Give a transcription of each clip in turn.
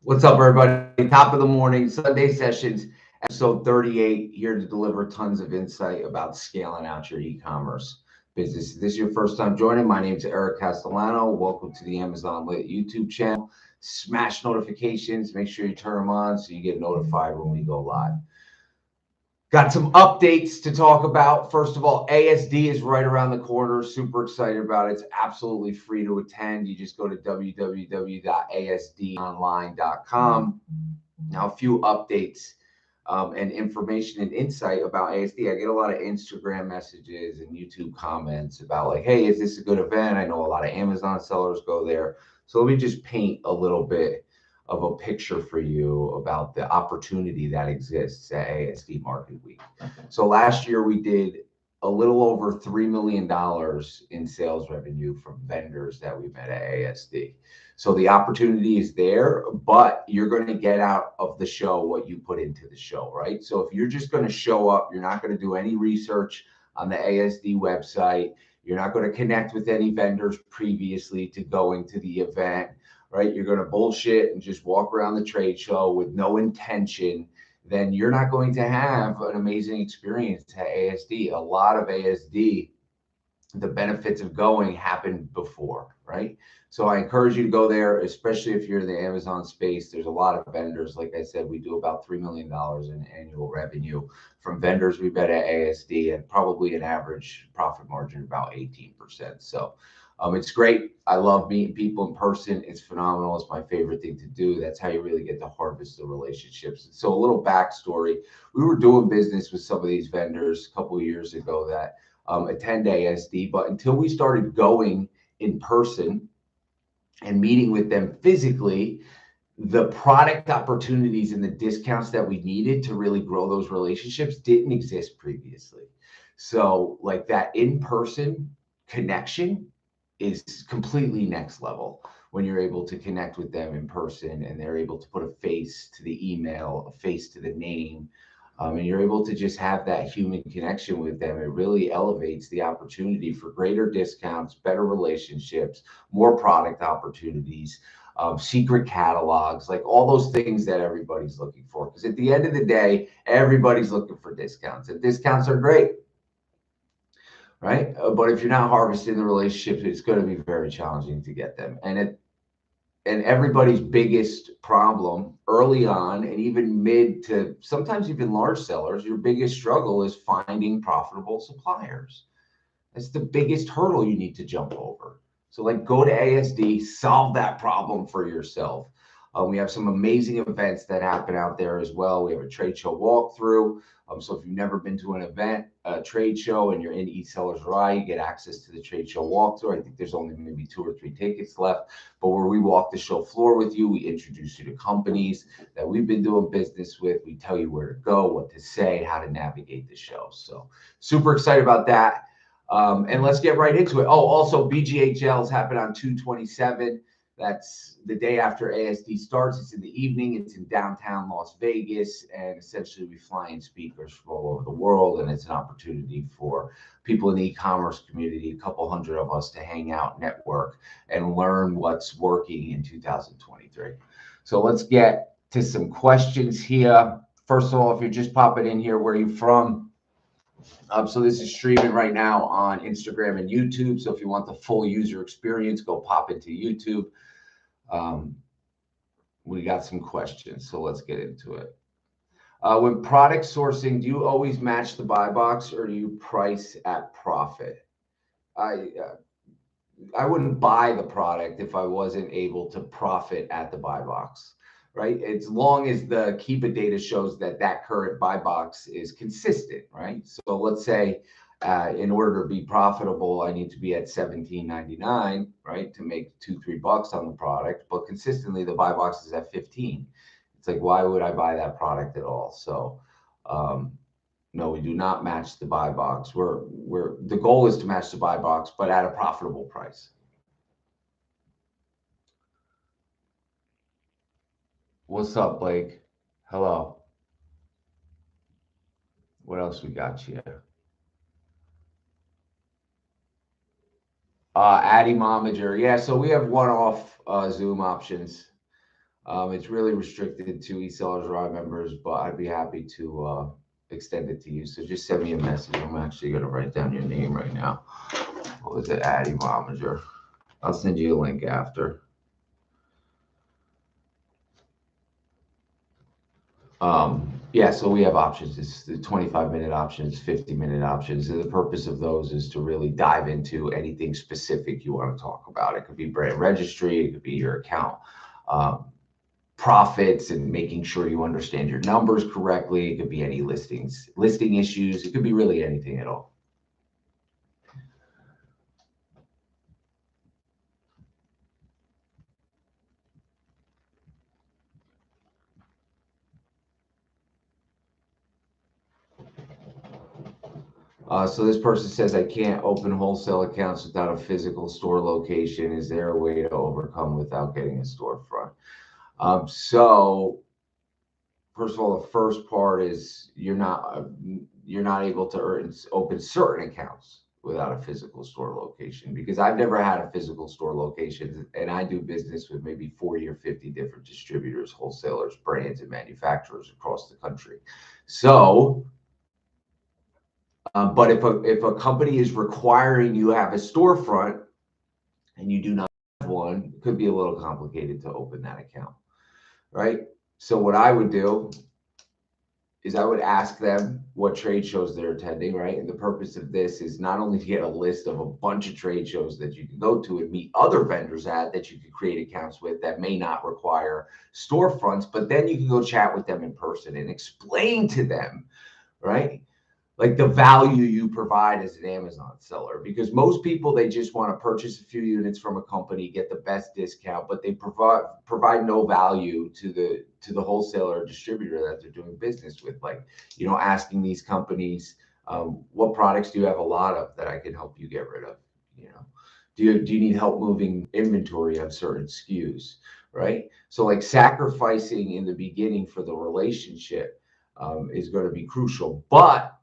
What's up, everybody? Top of the morning, Sunday sessions, episode 38, here to deliver tons of insight about scaling out your e-commerce business. If this is your first time joining, my name is Eric Castellano. Welcome to the Amazon Lit YouTube channel. Smash notifications, make sure you turn them on so you get notified when we go live. Got some updates to talk about. First of all, ASD is right around the corner. Super excited about it. It's absolutely free to attend. You just go to www.asdonline.com. Now, a few updates and information and insight about ASD. I get a lot of Instagram messages and YouTube comments about like, hey, is this a good event? I know a lot of Amazon sellers go there. So let me just paint a little bit of a picture for you about the opportunity that exists at ASD Market Week. So last year we did a little over $3 million in sales revenue from vendors that we met at ASD. So the opportunity is there, but you're going to get out of the show what you put into the show, right? So if you're just going to show up, you're not going to do any research on the ASD website. You're not going to connect with any vendors previously to going to the event, right? You're going to bullshit and just walk around the trade show with no intention. Then you're not going to have an amazing experience at ASD. A lot of ASD, the benefits of going happened before, right? So I encourage you to go there, especially if you're in the Amazon space. There's a lot of vendors. Like I said, we do about $3 million in annual revenue from vendors we met at ASD, and probably an average profit margin about 18%. So it's great. I love meeting people in person. It's phenomenal. It's my favorite thing to do. That's how you really get to harvest the relationships. So a little backstory. We were doing business with some of these vendors a couple of years ago that attend ASD, but until we started going in person and meeting with them physically, the product opportunities and the discounts that we needed to really grow those relationships didn't exist previously. So like that in-person connection is completely next level when you're able to connect with them in person and they're able to put a face to the email, a face to the name, and you're able to just have that human connection with them. It really elevates the opportunity for greater discounts, better relationships, more product opportunities, secret catalogs, like all those things that everybody's looking for. Because at the end of the day, everybody's looking for discounts, and discounts are great, right? But if you're not harvesting the relationships, it's going to be very challenging to get them. And everybody's biggest problem early on, and even mid to sometimes even large sellers, your biggest struggle is finding profitable suppliers. That's the biggest hurdle you need to jump over. So like go to ASD, solve that problem for yourself. We have some amazing events that happen out there as well. We have a trade show walkthrough. So if you've never been to an event, a trade show, and you're in EsellersRI, you get access to the trade show walkthrough. I think there's only maybe 2 or 3 tickets left, but where we walk the show floor with you, we introduce you to companies that we've been doing business with. We tell you where to go, what to say, how to navigate the show. So super excited about that. And let's get right into it. Oh, also BGHLs happen on 2/27. That's the day after ASD starts. It's in the evening. It's in downtown Las Vegas. And essentially we fly in speakers from all over the world. And it's an opportunity for people in the e-commerce community, a couple hundred of us, to hang out, network, and learn what's working in 2023. So let's get to some questions here. First of all, if you're just popping in here, where are you from? So this is streaming right now on Instagram and YouTube. So if you want the full user experience, go pop into YouTube. We got some questions, so let's get into it. When product sourcing, do you always match the buy box or do you price at profit? I wouldn't buy the product if I wasn't able to profit at the buy box, right? As long as the Keepa data shows that that current buy box is consistent, right? So let's say in order to be profitable, I need to be at $17.99, right, to make $2-3 on the product, but consistently the buy box is at 15. It's like, why would I buy that product at all? So no, we do not match the buy box. The goal is to match the buy box, but at a profitable price. What's up, Blake? Hello. What else we got here? Addy Momager. Yeah, so we have one-off Zoom options. It's really restricted to EsellersRI members, but I'd be happy to extend it to you. So just send me a message. I'm actually going to write down your name right now. What was it? Addie Momager. I'll send you a link after. Yeah, so we have options. It's the 25-minute options, 50-minute options. And the purpose of those is to really dive into anything specific you want to talk about. It could be brand registry, it could be your account profits and making sure you understand your numbers correctly. It could be any listing issues. It could be really anything at all. So this person says, I can't open wholesale accounts without a physical store location. Is there a way to overcome without getting a storefront? So first of all, the first part is you're not able to open certain accounts without a physical store location, because I've never had a physical store location, and I do business with maybe 40 or 50 different distributors, wholesalers, brands, and manufacturers across the country. So but if a company is requiring you have a storefront and you do not have one, it could be a little complicated to open that account, right? So what I would do is I would ask them what trade shows they're attending, right? And the purpose of this is not only to get a list of a bunch of trade shows that you can go to and meet other vendors at that you can create accounts with that may not require storefronts, but then you can go chat with them in person and explain to them, right? Like the value you provide as an Amazon seller, because most people, they just want to purchase a few units from a company, get the best discount, but they provide no value to the wholesaler or distributor that they're doing business with. Like, asking these companies, what products do you have a lot of that I can help you get rid of? Do you need help moving inventory on certain SKUs, right? So like sacrificing in the beginning for the relationship is going to be crucial, but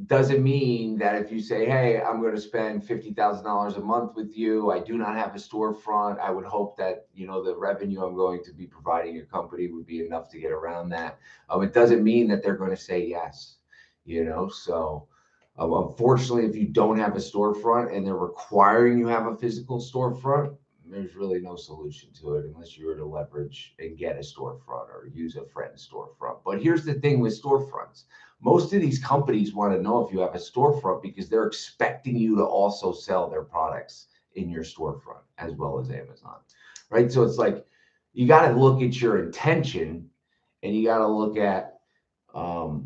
doesn't mean that if you say, hey, I'm going to spend $50,000 a month with you, I do not have a storefront, I would hope that, the revenue I'm going to be providing your company would be enough to get around that. It doesn't mean that they're going to say yes, so unfortunately, if you don't have a storefront and they're requiring you have a physical storefront, there's really no solution to it unless you were to leverage and get a storefront or use a friend's storefront. But here's the thing with storefronts. Most of these companies want to know if you have a storefront because they're expecting you to also sell their products in your storefront as well as Amazon, right? So it's like you got to look at your intention, and you got to look at, I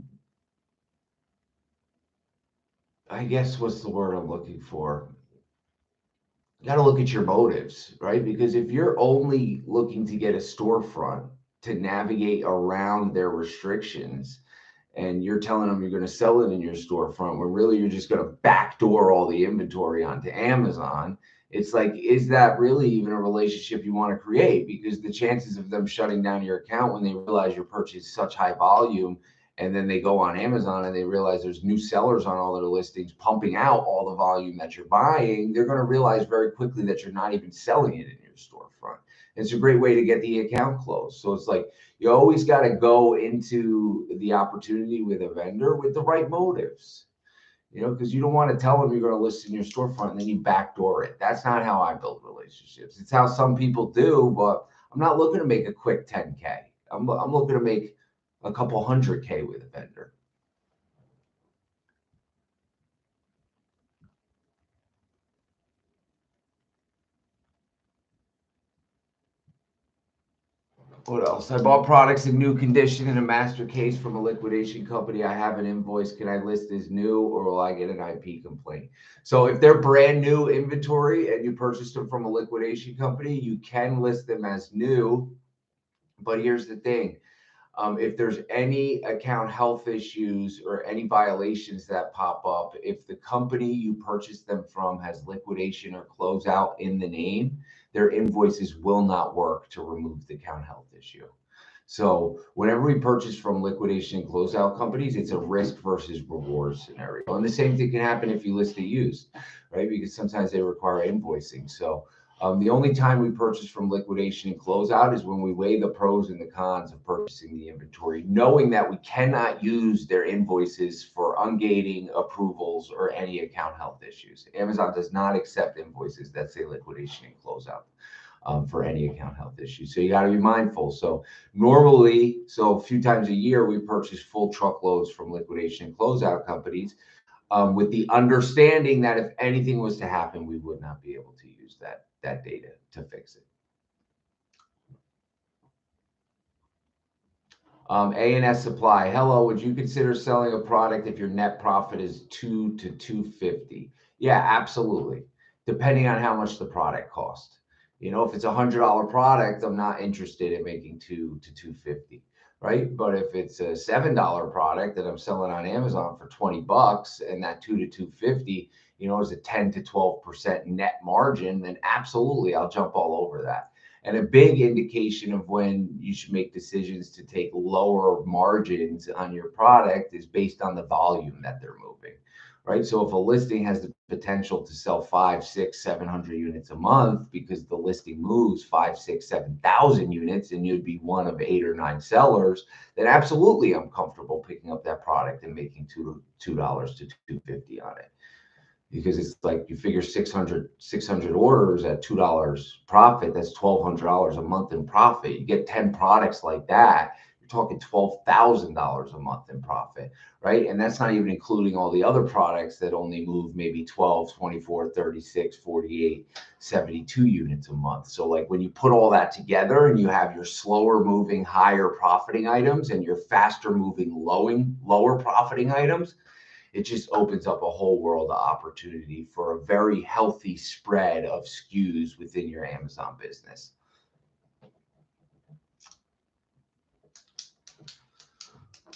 guess, what's the word I'm looking for? You got to look at your motives, right? Because if you're only looking to get a storefront to navigate around their restrictions, and you're telling them you're going to sell it in your storefront, when really you're just going to backdoor all the inventory onto Amazon, it's like, is that really even a relationship you want to create? Because the chances of them shutting down your account when they realize you're purchasing such high volume, and then they go on Amazon and they realize there's new sellers on all their listings pumping out all the volume that you're buying, they're going to realize very quickly that you're not even selling it in your storefront. It's a great way to get the account closed. So it's like, you always got to go into the opportunity with a vendor with the right motives, because you don't want to tell them you're going to list in your storefront and then you backdoor it. That's not how I build relationships. It's how some people do, but I'm not looking to make a quick 10K. I'm looking to make a couple 100K with a vendor. What else? I bought products in new condition in a master case from a liquidation company. I have an invoice. Can I list as new, or will I get an IP complaint? So if they're brand new inventory and you purchased them from a liquidation company, you can list them as new. But here's the thing. If there's any account health issues or any violations that pop up, if the company you purchased them from has liquidation or closeout in the name, their invoices will not work to remove the account health issue. So whenever we purchase from liquidation and closeout companies, it's a risk versus reward scenario. And the same thing can happen if you list a used, right? Because sometimes they require invoicing. So The only time we purchase from liquidation and closeout is when we weigh the pros and the cons of purchasing the inventory, knowing that we cannot use their invoices for ungating, approvals, or any account health issues. Amazon does not accept invoices that say liquidation and closeout for any account health issues. So you got to be mindful. So normally, a few times a year, we purchase full truckloads from liquidation and closeout companies with the understanding that if anything was to happen, we would not be able to use that data to fix it. A&S Supply. Hello, would you consider selling a product if your net profit is 2 to 250? Yeah, absolutely. Depending on how much the product costs. If it's $100 product, I'm not interested in making 2 to 250, right? But if it's a $7 product that I'm selling on Amazon for 20 bucks and that 2 to 250, is a 10 to 12% net margin, then absolutely I'll jump all over that. And a big indication of when you should make decisions to take lower margins on your product is based on the volume that they're moving, right? So if a listing has the potential to sell 5, 6, 700 units a month because the listing moves 5, 6, 7,000 units and you'd be one of 8 or 9 sellers, then absolutely I'm comfortable picking up that product and making $2 to $250 on it. Because it's like you figure 600 orders at $2 profit, that's $1,200 a month in profit. You get 10 products like that, you're talking $12,000 a month in profit, right? And that's not even including all the other products that only move maybe 12, 24, 36, 48, 72 units a month. So like when you put all that together and you have your slower moving, higher profiting items and your faster moving, lower profiting items, it just opens up a whole world of opportunity for a very healthy spread of SKUs within your Amazon business.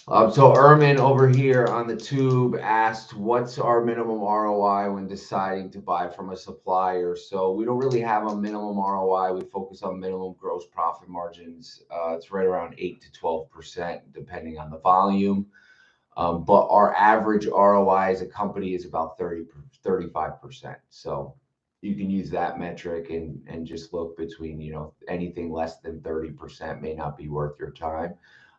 So Ermin over here on the tube asked, what's our minimum ROI when deciding to buy from a supplier? So we don't really have a minimum ROI. We focus on minimum gross profit margins. It's right around 8 to 12%, depending on the volume. But our average ROI as a company is about 35%. So you can use that metric and just look between, anything less than 30% may not be worth your time.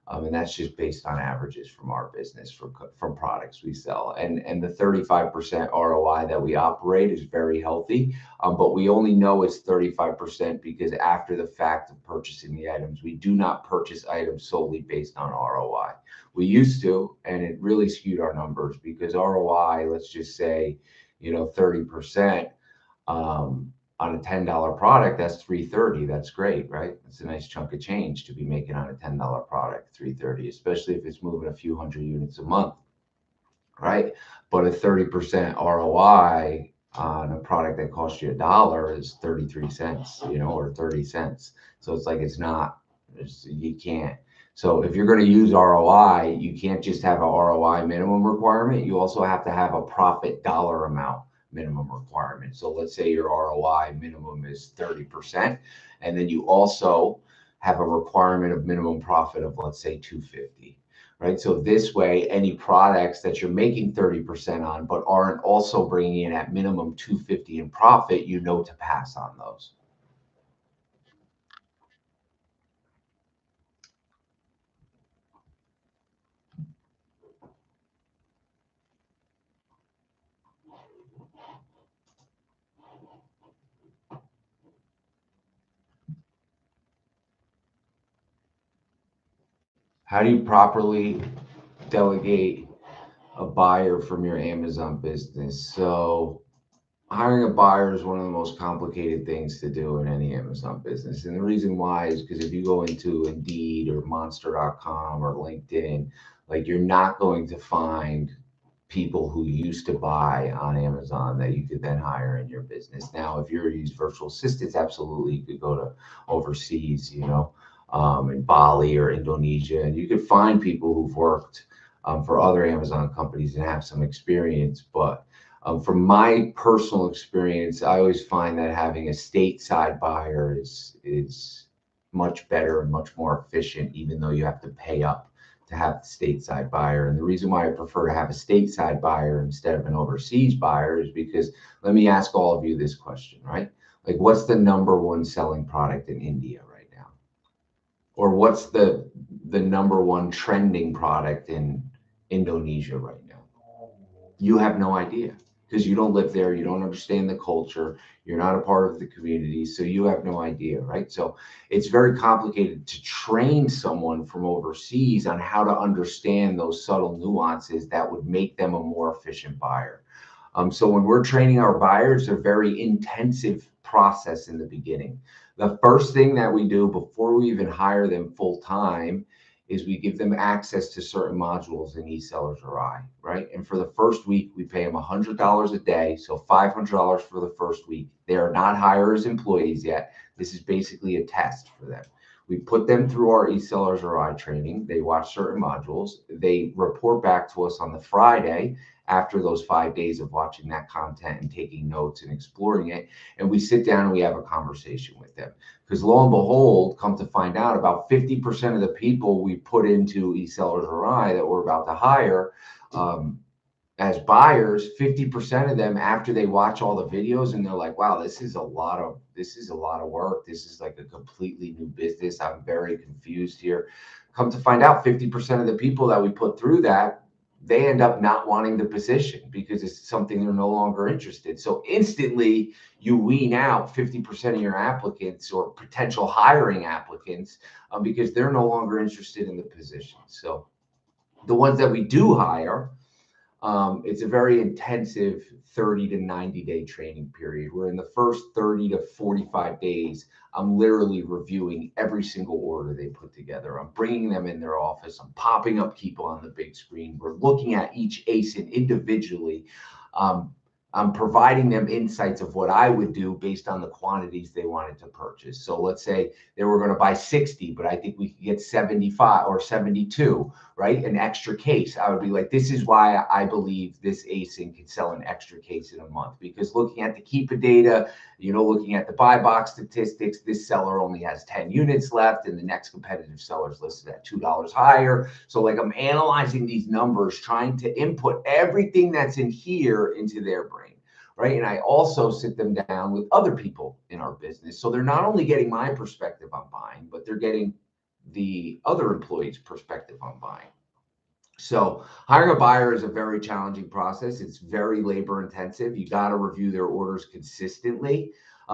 And that's just based on averages from our business from products we sell. And the 35% ROI that we operate is very healthy. But we only know it's 35% because after the fact of purchasing the items, we do not purchase items solely based on ROI. We used to, and it really skewed our numbers because ROI, let's just say, 30%. On a $10 product, that's $330. That's great, right? That's a nice chunk of change to be making on a $10 product, $330, especially if it's moving a few hundred units a month, right? But a 30% ROI on a product that costs you $1 is 33 cents, or 30 cents. So it's like you can't. So if you're going to use ROI, you can't just have a ROI minimum requirement. You also have to have a profit dollar amount minimum requirement. So let's say your ROI minimum is 30%, and then you also have a requirement of minimum profit of, let's say, 250, right? So this way, any products that you're making 30% on, but aren't also bringing in at minimum 250 in profit, to pass on those. How do you properly delegate a buyer from your Amazon business? So hiring a buyer is one of the most complicated things to do in any Amazon business. And the reason why is because if you go into Indeed or Monster.com or LinkedIn, like you're not going to find people who used to buy on Amazon that you could then hire in your business. Now, if you're use virtual assistants, absolutely, you could go to overseas, in Bali or Indonesia, and you could find people who've worked for other Amazon companies and have some experience. But from my personal experience, I always find that having a stateside buyer is much better and much more efficient, even though you have to pay up to have the stateside buyer. And the reason why I prefer to have a stateside buyer instead of an overseas buyer is because let me ask all of you this question, right? Like, what's the number one selling product in India right now? Or what's the number one trending product in Indonesia right now? You have no idea because you don't live there, you don't understand the culture, you're not a part of the community, so you have no idea, right? So it's very complicated to train someone from overseas on how to understand those subtle nuances that would make them a more efficient buyer. So when we're training our buyers, a very intensive process in the beginning. The first thing that we do before we even hire them full time is we give them access to certain modules in EsellersRI, right? And for the first week, we pay them $100 a day, so $500 for the first week. They are not hired as employees yet. This is basically a test for them. We put them through our EsellersRI training. They watch certain modules. They report back to us on the Friday after those 5 days of watching that content and taking notes and exploring it. And we sit down and we have a conversation with them. Because lo and behold, come to find out, about 50% of the people we put into EsellersRI that we're about to hire as buyers, 50% of them, after they watch all the videos and they're like, wow, this is a lot of work. This is like a completely new business. I'm very confused here. Come to find out, 50% of the people that we put through that, they end up not wanting the position because it's something they're no longer interested. So instantly you wean out 50% of your applicants or potential hiring applicants because they're no longer interested in the position. So the ones that we do hire, it's a very intensive 30 to 90 day training period where in the first 30 to 45 days, I'm literally reviewing every single order they put together. I'm bringing them in their office. I'm popping up people on the big screen. We're looking at each ASIN individually. I'm providing them insights of what I would do based on the quantities they wanted to purchase. So let's say they were going to buy 60, but I think we could get 75 or 72, right? An extra case. I would be like, this is why I believe this ASIN can sell an extra case in a month. Because looking at the Keepa data, looking at the buy box statistics, this seller only has 10 units left and the next competitive seller is listed at $2 higher. So like I'm analyzing these numbers, trying to input everything that's in here into their brain. Right. And I also sit them down with other people in our business. So they're not only getting my perspective on buying, but they're getting the other employees' perspective on buying. So hiring a buyer is a very challenging process. It's very labor intensive. You got to review their orders consistently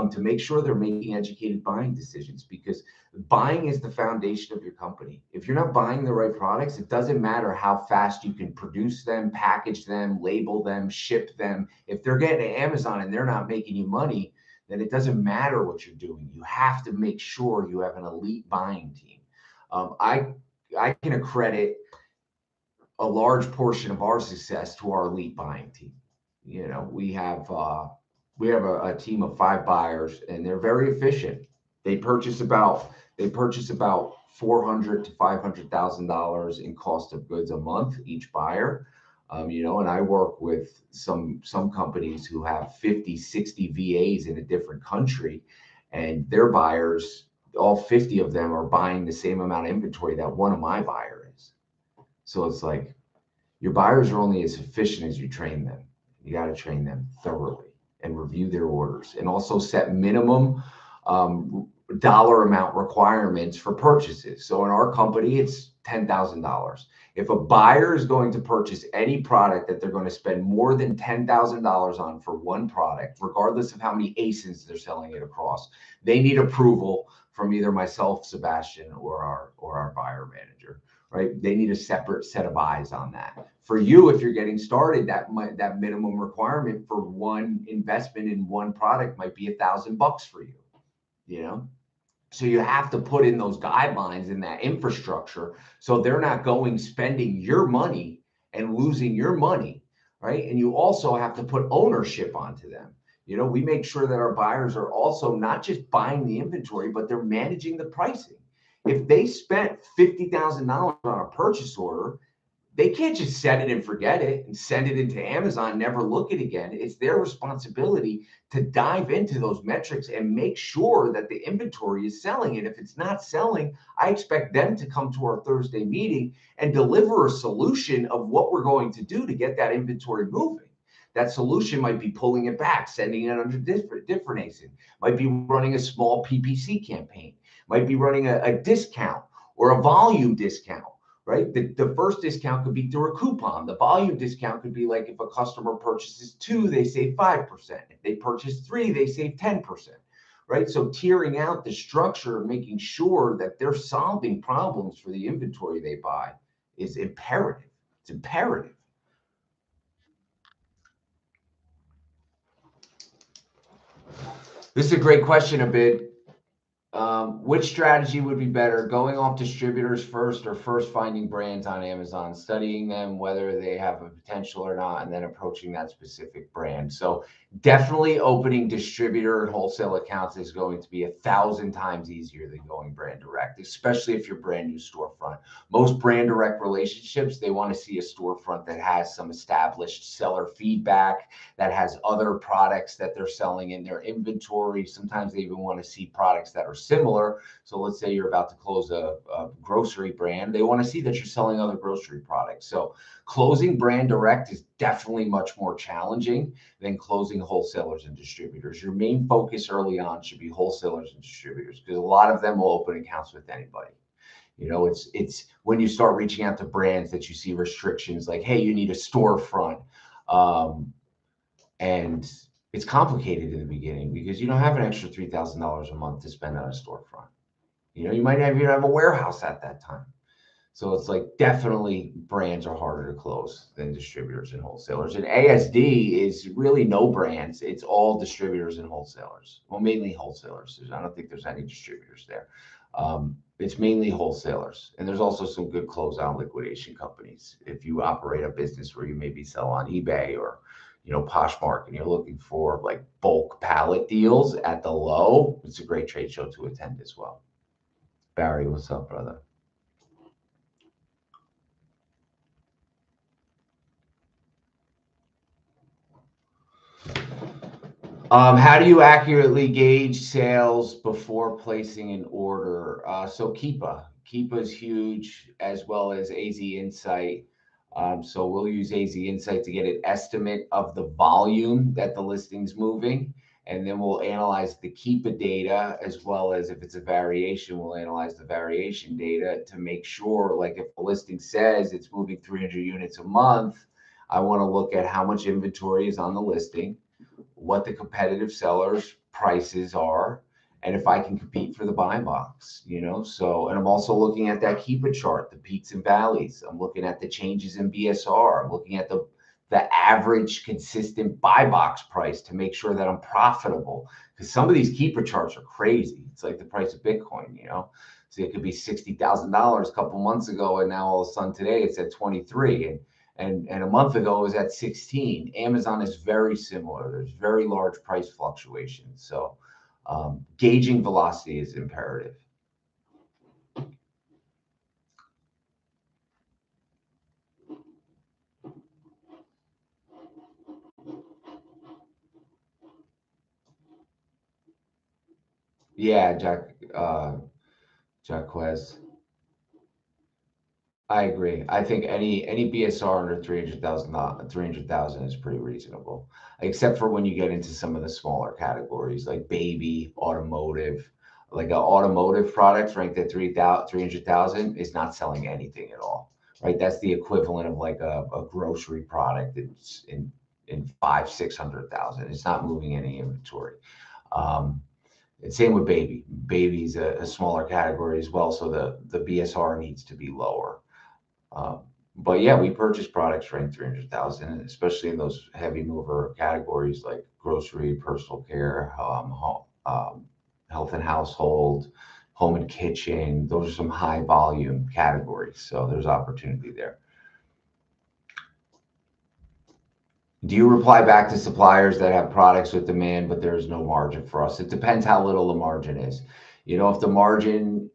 to make sure they're making educated buying decisions, because buying is the foundation of your company. If you're not buying the right products, it doesn't matter how fast you can produce them, package them, label them, ship them. If they're getting to Amazon and they're not making you money, then it doesn't matter what you're doing. You have to make sure you have an elite buying team. I can accredit a large portion of our success to our elite buying team. We have a team of 5 buyers, and they're very efficient. They purchase about $400,000 to $500,000 in cost of goods a month, each buyer. And I work with some companies who have 50, 60 VAs in a different country, and their buyers, all 50 of them are buying the same amount of inventory that one of my buyers is. So it's like your buyers are only as efficient as you train them. You got to train them thoroughly and review their orders, and also set minimum dollar amount requirements for purchases. So in our company, it's $10,000. If a buyer is going to purchase any product that they're going to spend more than $10,000 on for one product, regardless of how many ASINs they're selling it across, they need approval from either myself, Sebastian, or our buyer manager. Right? They need a separate set of eyes on that. For you, if you're getting started, that minimum requirement for one investment in one product might be $1,000 for you. So you have to put in those guidelines in that infrastructure so they're not spending your money and losing your money, right? And you also have to put ownership onto them. We make sure that our buyers are also not just buying the inventory, but they're managing the pricing. If they spent $50,000 on a purchase order, they can't just set it and forget it and send it into Amazon, never look at it again. It's their responsibility to dive into those metrics and make sure that the inventory is selling. And if it's not selling, I expect them to come to our Thursday meeting and deliver a solution of what we're going to do to get that inventory moving. that solution might be pulling it back, sending it under different ASIN, might be running a small PPC campaign, might be running a discount or a volume discount, right? The first discount could be through a coupon. The volume discount could be like if a customer purchases 2, they save 5%. If they purchase 3, they save 10%, right? So tiering out the structure and making sure that they're solving problems for the inventory they buy is imperative. It's imperative. This is a great question, Abid. Which strategy would be better, going off distributors first or first finding brands on Amazon, studying them, whether they have a potential or not, and then approaching that specific brand? So definitely opening distributor and wholesale accounts is going to be 1,000 times easier than going brand direct, especially if you're brand new storefront. Most brand direct relationships, they want to see a storefront that has some established seller feedback, that has other products that they're selling in their inventory. Sometimes they even want to see products that are similar. So let's say you're about to close a grocery brand. They want to see that you're selling other grocery products. So closing brand direct is definitely much more challenging than closing wholesalers and distributors. Your main focus early on should be wholesalers and distributors, because a lot of them will open accounts with anybody. You know, it's when you start reaching out to brands that you see restrictions like, hey, you need a storefront. And it's complicated in the beginning because you don't have an extra $3,000 a month to spend on a storefront. You know, you might not even have a warehouse at that time. So it's like definitely brands are harder to close than distributors and wholesalers. And ASD is really no brands. It's all distributors and wholesalers. Well, mainly wholesalers. I don't think there's any distributors there. It's mainly wholesalers. And there's also some good closeout liquidation companies. If you operate a business where you maybe sell on eBay or, you know, Poshmark, and you're looking for like bulk pallet deals at the low, it's a great trade show to attend as well. Barry, what's up, brother? How do you accurately gauge sales before placing an order? So Keepa is huge, as well as AZ Insight. So we'll use AZ Insight to get an estimate of the volume that the listing's moving, and then we'll analyze the Keepa data, as well as if it's a variation, we'll analyze the variation data to make sure, like if the listing says it's moving 300 units a month, I want to look at how much inventory is on the listing, what the competitive sellers prices are, and if I can compete for the buy box, you know. So, and I'm also looking at that Keepa chart, the peaks and valleys. I'm looking at the changes in BSR. I'm looking at the average consistent buy box price to make sure that I'm profitable, because some of these Keepa charts are crazy. It's like the price of Bitcoin, you know. So it could be $60,000 a couple months ago, and now all of a sudden today it's at 23, and a month ago it was at 16. Amazon is very similar. There's very large price fluctuations. So gauging velocity is imperative. Yeah, Jaquez. I agree. I think any BSR under 300,000 is pretty reasonable, except for when you get into some of the smaller categories like baby, automotive. Like an automotive product ranked at 300,000 is not selling anything at all, right? That's the equivalent of like a grocery product that's in 500,000-600,000. It's not moving any inventory. And same with baby. Baby's a smaller category as well, so the BSR needs to be lower. But yeah, we purchase products ranked 300,000, especially in those heavy mover categories like grocery, personal care, health and household, home and kitchen. Those are some high volume categories. So there's opportunity there. Do you reply back to suppliers that have products with demand, but there's no margin for us? It depends how little the margin is. You know, if the margin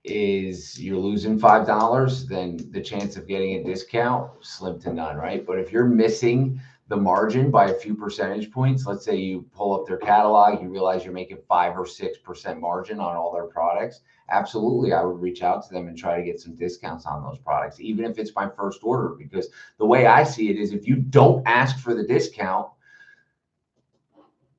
is you're losing $5, then the chance of getting a discount slim to none, right? But if you're missing the margin by a few percentage points. Let's say you pull up their catalog, you realize you're making 5 or 6% margin on all their products. Absolutely, I would reach out to them and try to get some discounts on those products, even if it's my first order. Because the way I see it is, if you don't ask for the discount,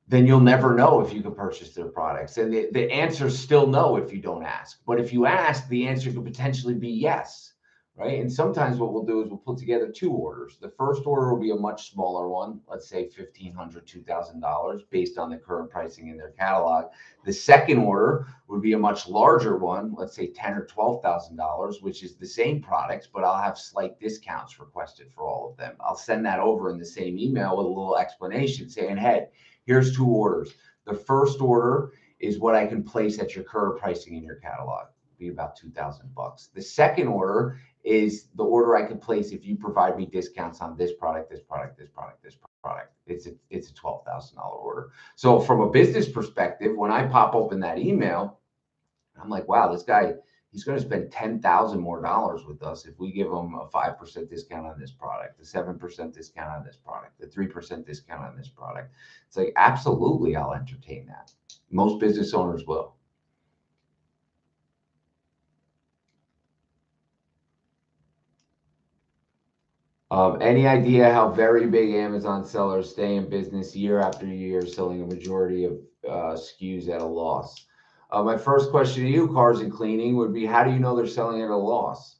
then you'll never know if you can purchase their products. And the answer is still no if you don't ask. But if you ask, the answer could potentially be yes, right? And sometimes what we'll do is we'll put together 2 orders. The first order will be a much smaller one, let's say $1,500, $2,000, based on the current pricing in their catalog. The second order would be a much larger one, let's say $10,000 or $12,000, which is the same products, but I'll have slight discounts requested for all of them. I'll send that over in the same email with a little explanation saying, hey, here's 2 orders. The first order is what I can place at your current pricing in your catalog. It'll be about $2,000. The second order is the order I can place if you provide me discounts on this product, this product, this product, this product. It's a $12,000 order. So from a business perspective, when I pop open that email, I'm like, wow, this guy, he's going to spend $10,000 more with us if we give him a 5% discount on this product, a 7% discount on this product, a 3% discount on this product. It's like, absolutely, I'll entertain that. Most business owners will. Any idea how very big Amazon sellers stay in business year after year, selling a majority of SKUs at a loss? My first question to you, Cars and Cleaning, would be, how do you know they're selling at a loss?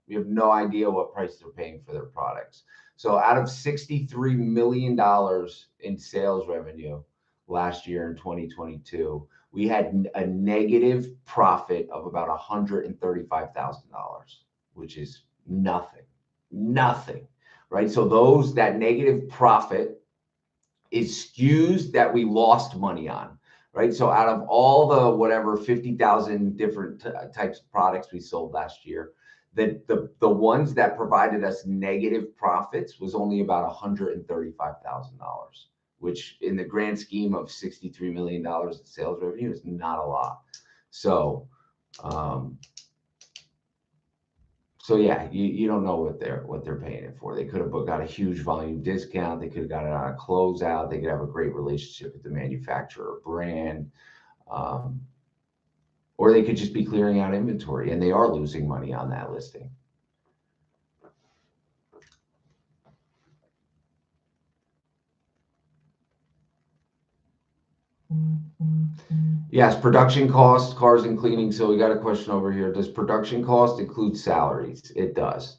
You have no idea what price they're paying for their products. So out of $63 million in sales revenue last year in 2022, we had a negative profit of about $135,000, which is nothing, right? So that negative profit is SKUs that we lost money on. Right. So out of all the whatever 50,000 different types of products we sold last year, the ones that provided us negative profits was only about $135,000, which in the grand scheme of $63 million in sales revenue is not a lot. So yeah, you don't know what they're paying it for. They could have got a huge volume discount. They could have got it on a closeout. They could have a great relationship with the manufacturer or brand, or they could just be clearing out inventory, and they are losing money on that listing. Yes, production costs, Cars and Cleaning. So we got a question over here. Does production cost include salaries? It does.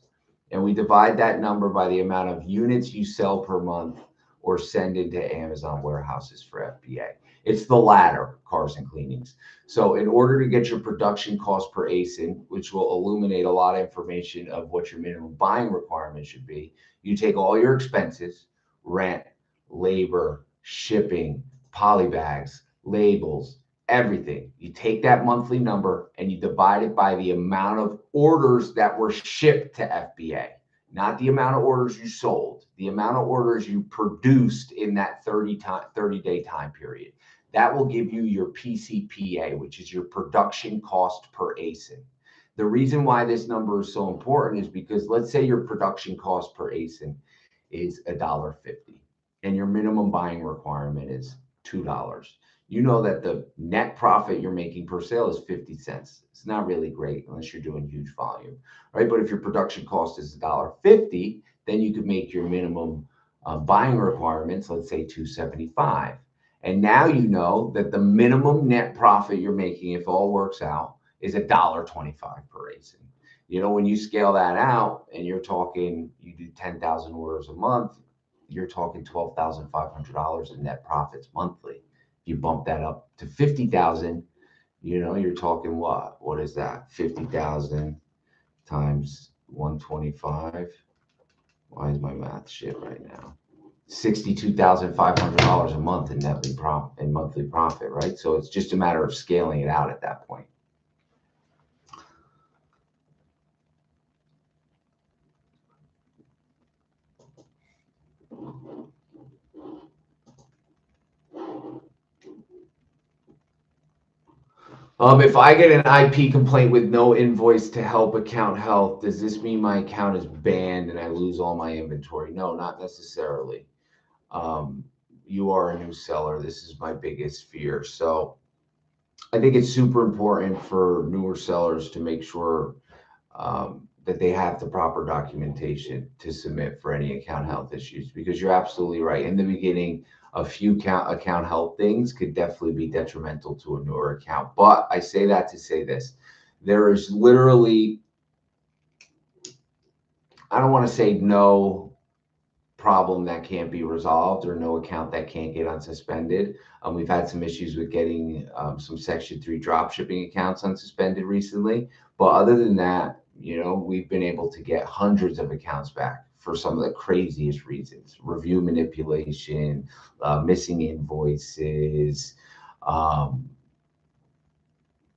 And we divide that number by the amount of units you sell per month or send into Amazon warehouses for FBA. It's the latter, Cars and Cleanings. So in order to get your production cost per ASIN, which will illuminate a lot of information of what your minimum buying requirement should be, you take all your expenses, rent, labor, shipping, polybags, labels, everything. You take that monthly number and you divide it by the amount of orders that were shipped to FBA, not the amount of orders you sold, the amount of orders you produced in that 30-day time period. That will give you your PCPA, which is your production cost per ASIN. The reason why this number is so important is because let's say your production cost per ASIN is $1.50 and your minimum buying requirement is $2. You know that the net profit you're making per sale is 50 cents. It's not really great unless you're doing huge volume, right? But if your production cost is $1.50, then you could make your minimum buying requirements, let's say $2.75. And now you know that the minimum net profit you're making, if all works out, is $1.25 per ASIN. You know, when you scale that out and you're talking, you do 10,000 orders a month, you're talking $12,500 in net profits monthly. You bump that up to 50,000, you know, you're talking what? What is that? 50,000 times 125. Why is my math shit right now? $62,500 a month in monthly profit, right? So it's just a matter of scaling it out at that point. If I get an IP complaint with no invoice to help account health, does this mean my account is banned and I lose all my inventory? No, not necessarily. you are a new seller. This is my biggest fear. So I think it's super important for newer sellers to make sure that they have the proper documentation to submit for any account health issues, because you're absolutely right. In the beginning, a few account health things could definitely be detrimental to a newer account. But I say that to say this: there is literally, I don't want to say no problem that can't be resolved or no account that can't get unsuspended. We've had some issues with getting some Section 3 drop shipping accounts unsuspended recently. But other than that, we've been able to get hundreds of accounts back for some of the craziest reasons: review manipulation, missing invoices, um,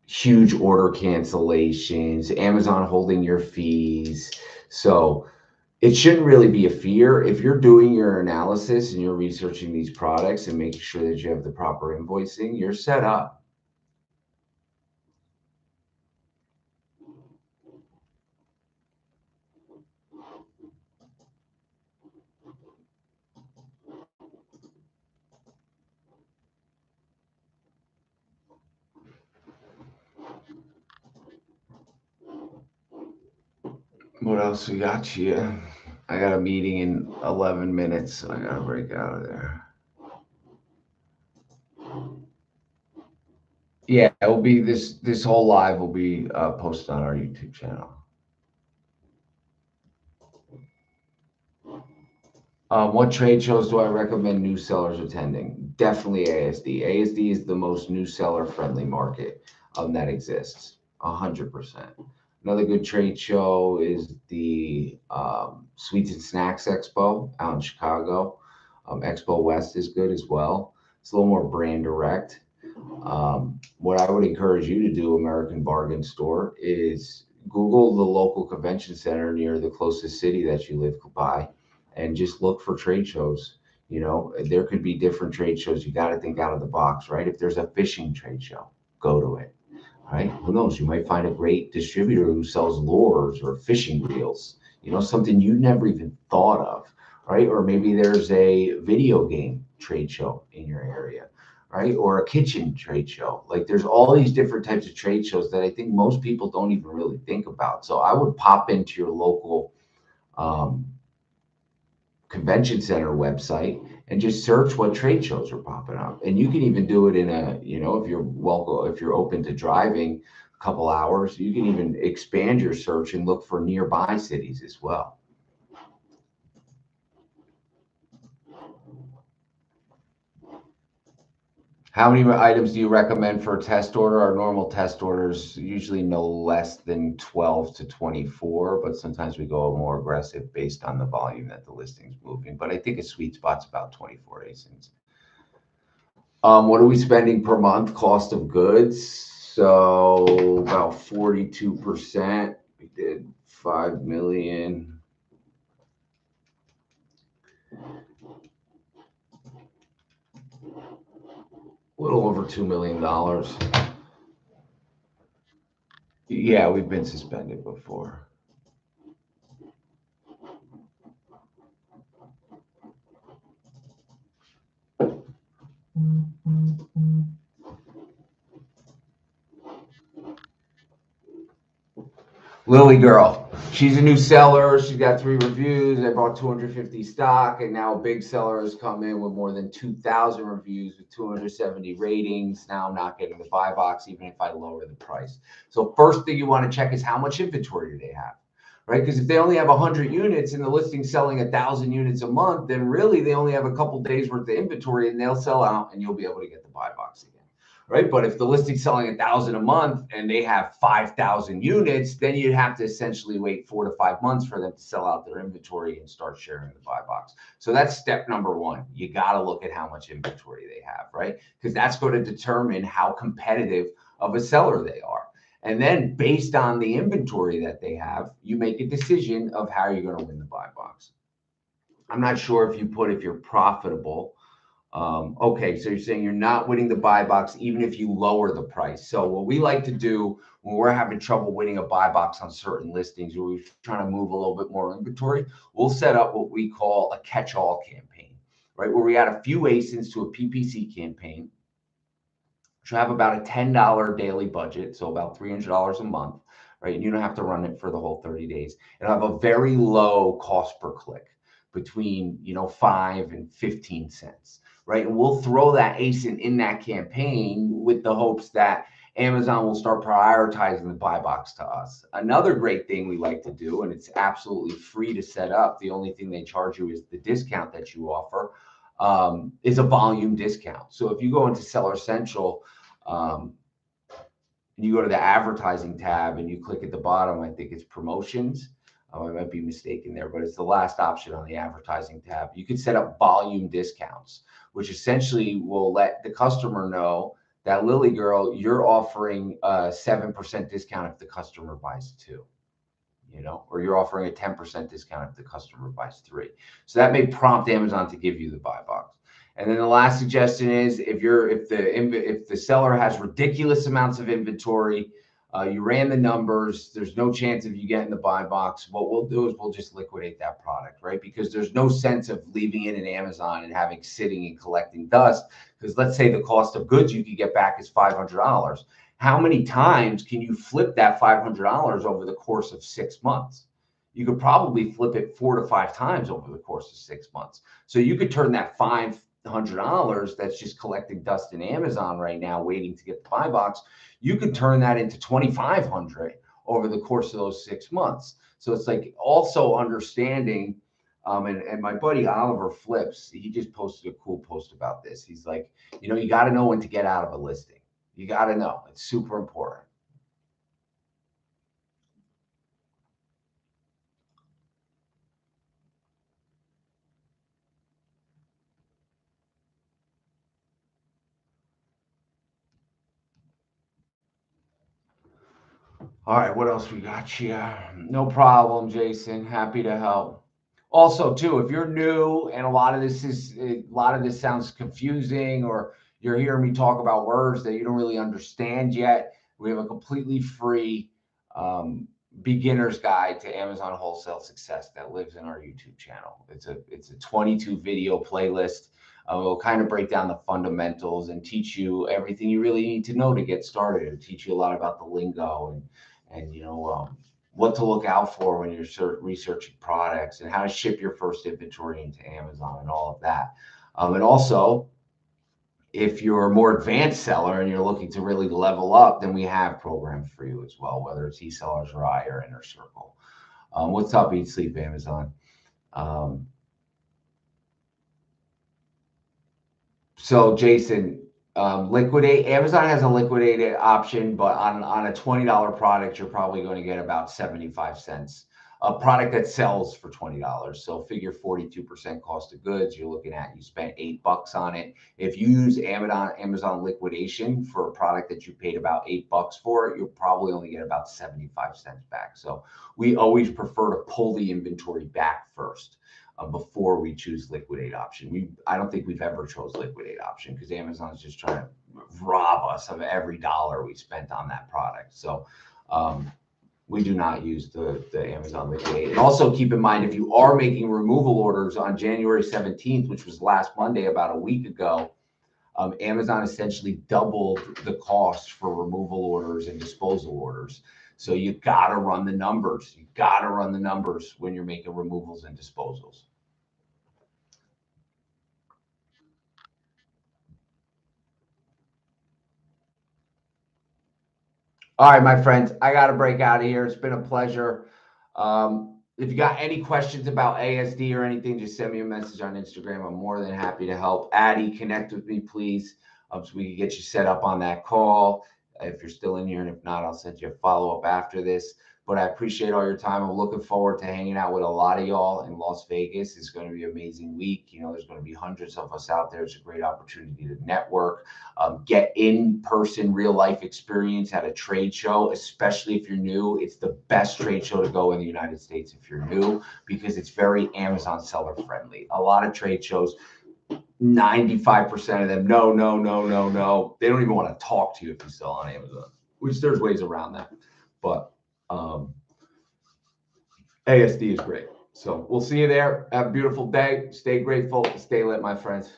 huge order cancellations, Amazon holding your fees. So, it shouldn't really be a fear. If you're doing your analysis and you're researching these products and making sure that you have the proper invoicing, you're set up. What else we got here? I got a meeting in 11 minutes, so I got to break out of there. Yeah, it will be this whole live will be posted on our YouTube channel. What trade shows do I recommend new sellers attending? Definitely ASD. ASD is the most new seller friendly market that exists. 100%. Another good trade show is the Sweets and Snacks Expo out in Chicago. Expo West is good as well. It's a little more brand direct. What I would encourage you to do, American Bargain Store, is Google the local convention center near the closest city that you live by and just look for trade shows. There could be different trade shows. You got to think out of the box, right? If there's a fishing trade show, go to it, right? Who knows? You might find a great distributor who sells lures or fishing reels, something you never even thought of, right? Or maybe there's a video game trade show in your area, right? Or a kitchen trade show. Like, there's all these different types of trade shows that I think most people don't even really think about. So I would pop into your local um, convention center website and just search what trade shows are popping up. And you can even do it in if you're open to driving a couple hours, you can even expand your search and look for nearby cities as well. How many items do you recommend for a test order? Our normal test orders usually no less than 12 to 24, but sometimes we go more aggressive based on the volume that the listing's moving. But I think a sweet spot's about 24 ASINs. What are we spending per month? Cost of goods. So about 42%. We did 5 million. A little over $2 million. Yeah, we've been suspended before. Lily Girl, she's a new seller. She's got 3 reviews. I bought 250 stock, and now a big seller has come in with more than 2,000 reviews with 270 ratings. Now I'm not getting the buy box, even if I lower the price. So first thing you want to check is how much inventory do they have, right? Because if they only have 100 units and the listing's selling 1,000 units a month, then really they only have a couple days worth of inventory, and they'll sell out, and you'll be able to get the buy box again. Right. But if the listing's selling 1,000 a month and they have 5,000 units, then you'd have to essentially wait 4 to 5 months for them to sell out their inventory and start sharing the buy box. So that's step number 1. You got to look at how much inventory they have, right? Because that's going to determine how competitive of a seller they are. And then based on the inventory that they have, you make a decision of how you're going to win the buy box. I'm not sure if you're profitable. Okay, so you're saying you're not winning the buy box even if you lower the price. So what we like to do when we're having trouble winning a buy box on certain listings, or we're trying to move a little bit more inventory, we'll set up what we call a catch-all campaign, right? Where we add a few ASINs to a PPC campaign, which have about a $10 daily budget, so about $300 a month, right? And you don't have to run it for the whole 30 days. It'll have a very low cost per click, between 5 and 15 cents, right? And we'll throw that ASIN in that campaign with the hopes that Amazon will start prioritizing the buy box to us. Another great thing we like to do, and it's absolutely free to set up, the only thing they charge you is the discount that you offer, is a volume discount. So if you go into Seller Central, and you go to the advertising tab and you click at the bottom, I think it's promotions. I might be mistaken there, but it's the last option on the advertising tab. You can set up volume discounts, which essentially will let the customer know that, Lily girl, you're offering a 7% discount if the customer buys 2, or you're offering a 10% discount if the customer buys 3. So that may prompt Amazon to give you the buy box. And then the last suggestion is, if the seller has ridiculous amounts of inventory, you ran the numbers, there's no chance of you getting the buy box. What we'll do is we'll just liquidate that product, right? Because there's no sense of leaving it in Amazon and having sitting and collecting dust. Because let's say the cost of goods you could get back is $500. How many times can you flip that $500 over the course of 6 months? You could probably flip it 4 to 5 times over the course of 6 months. So you could turn that $500 that's just collecting dust in Amazon right now, waiting to get the buy box, you could turn that into $2,500 over the course of those 6 months. So it's like also understanding, and my buddy Oliver Flips, he just posted a cool post about this. He's like, you got to know when to get out of a listing. You got to know. It's super important. All right, what else we got here? No problem, Jason. Happy to help. Also, too, if you're new and a lot of this sounds confusing, or you're hearing me talk about words that you don't really understand yet, we have a completely free beginner's guide to Amazon wholesale success that lives in our YouTube channel. It's a 22 video playlist. We'll kind of break down the fundamentals and teach you everything you really need to know to get started. It'll teach you a lot about the lingo and what to look out for when you're researching products, and how to ship your first inventory into Amazon and all of that. And also, if you're a more advanced seller and you're looking to really level up, then we have programs for you as well, whether it's EsellersRI or Inner Circle. What's up, Eat Sleep Amazon? So Jason, Amazon has a liquidated option, but on a $20 product, you're probably going to get about 75 cents. A product that sells for $20. So figure 42% cost of goods. You're looking at, you spent $8 on it. If you use Amazon liquidation for a product that you paid about $8 for, you'll probably only get about 75 cents back. So we always prefer to pull the inventory back first, before we choose liquidate option. I don't think we've ever chose liquidate option, because Amazon's just trying to rob us of every dollar we spent on that product. So we do not use the Amazon liquidate. And also keep in mind, if you are making removal orders on January 17th, which was last Monday, about a week ago, Amazon essentially doubled the cost for removal orders and disposal orders. So you got to run the numbers. You got to run the numbers when you're making removals and disposals. All right, my friends, I got to break out of here. It's been a pleasure. If you got any questions about ASD or anything, just send me a message on Instagram. I'm more than happy to help. Addie, connect with me, please, so we can get you set up on that call if you're still in here. And if not, I'll send you a follow-up after this. But I appreciate all your time. I'm looking forward to hanging out with a lot of y'all in Las Vegas. It's going to be an amazing week. There's going to be hundreds of us out there. It's a great opportunity to network, get in-person, real-life experience at a trade show, especially if you're new. It's the best trade show to go in the United States if you're new, because it's very Amazon seller friendly. A lot of trade shows, 95% of them, no. They don't even want to talk to you if you sell on Amazon, which there's ways around that. But ASD is great. So we'll see you there. Have a beautiful day. Stay grateful. Stay lit, my friends.